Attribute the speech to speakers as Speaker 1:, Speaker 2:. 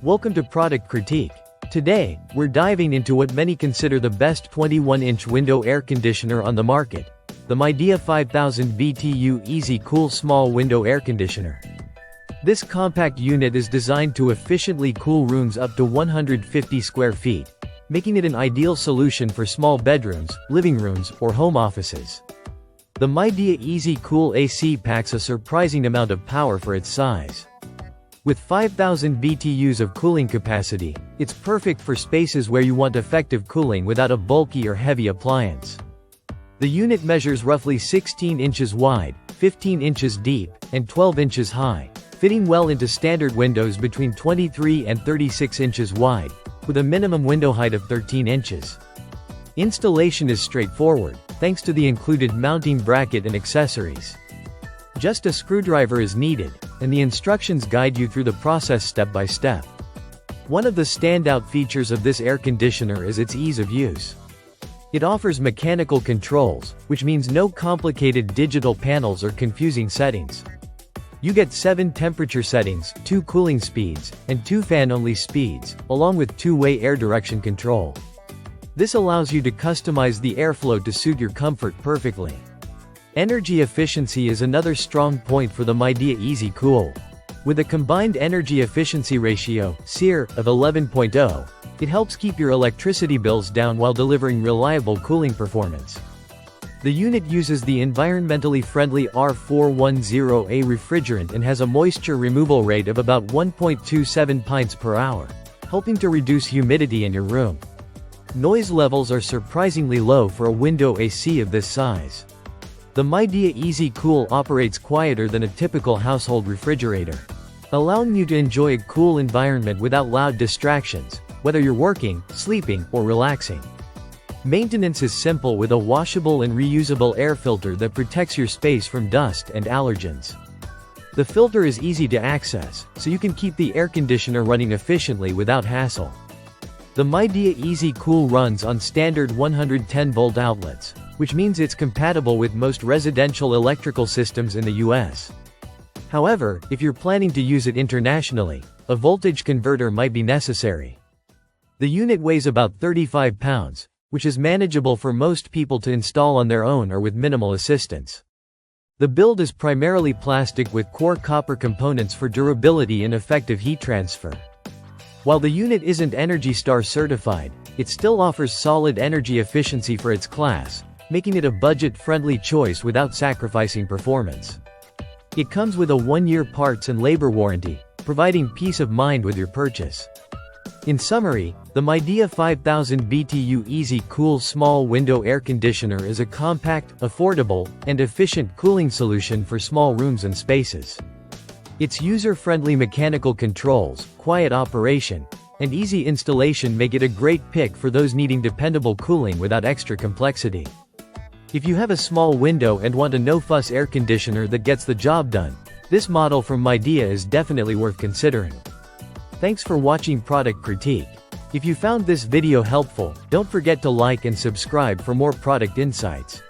Speaker 1: Welcome to Product Critique. Today, we're diving into what many consider the best 21-inch window air conditioner on the market, the Midea 5000 BTU EasyCool small window air conditioner. This compact unit is designed to efficiently cool rooms up to 150 square feet, making it an ideal solution for small bedrooms, living rooms, or home offices. The Midea EasyCool AC packs a surprising amount of power for its size. With 5,000 BTUs of cooling capacity, it's perfect for spaces where you want effective cooling without a bulky or heavy appliance. The unit measures roughly 16 inches wide, 15 inches deep, and 12 inches high, fitting well into standard windows between 23 and 36 inches wide, with a minimum window height of 13 inches. Installation is straightforward, thanks to the included mounting bracket and accessories. Just a screwdriver is needed, and the instructions guide you through the process step by step. One of the standout features of this air conditioner is its ease of use. It offers mechanical controls, which means no complicated digital panels or confusing settings. You get 7 temperature settings, 2 cooling speeds, and 2 fan-only speeds, along with 2-way air direction control. This allows you to customize the airflow to suit your comfort perfectly. Energy efficiency is another strong point for the Midea EasyCool. With a combined energy efficiency ratio (SEER) of 11.0, it helps keep your electricity bills down while delivering reliable cooling performance. The unit uses the environmentally friendly R410A refrigerant and has a moisture removal rate of about 1.27 pints per hour, helping to reduce humidity in your room. Noise levels are surprisingly low for a window AC of this size. The Midea EasyCool operates quieter than a typical household refrigerator, allowing you to enjoy a cool environment without loud distractions, whether you're working, sleeping, or relaxing. Maintenance is simple with a washable and reusable air filter that protects your space from dust and allergens. The filter is easy to access, so you can keep the air conditioner running efficiently without hassle. The Midea EasyCool runs on standard 110-volt outlets, which means it's compatible with most residential electrical systems in the US. However, if you're planning to use it internationally, a voltage converter might be necessary. The unit weighs about 35 pounds, which is manageable for most people to install on their own or with minimal assistance. The build is primarily plastic with core copper components for durability and effective heat transfer. While the unit isn't ENERGY STAR certified, it still offers solid energy efficiency for its class, making it a budget-friendly choice without sacrificing performance. It comes with a 1-year parts and labor warranty, providing peace of mind with your purchase. In summary, the Midea 5000 BTU EasyCool small window air conditioner is a compact, affordable, and efficient cooling solution for small rooms and spaces. Its user-friendly mechanical controls, quiet operation, and easy installation make it a great pick for those needing dependable cooling without extra complexity. If you have a small window and want a no-fuss air conditioner that gets the job done, this model from Midea is definitely worth considering. Thanks for watching Product Critique. If you found this video helpful, don't forget to like and subscribe for more product insights.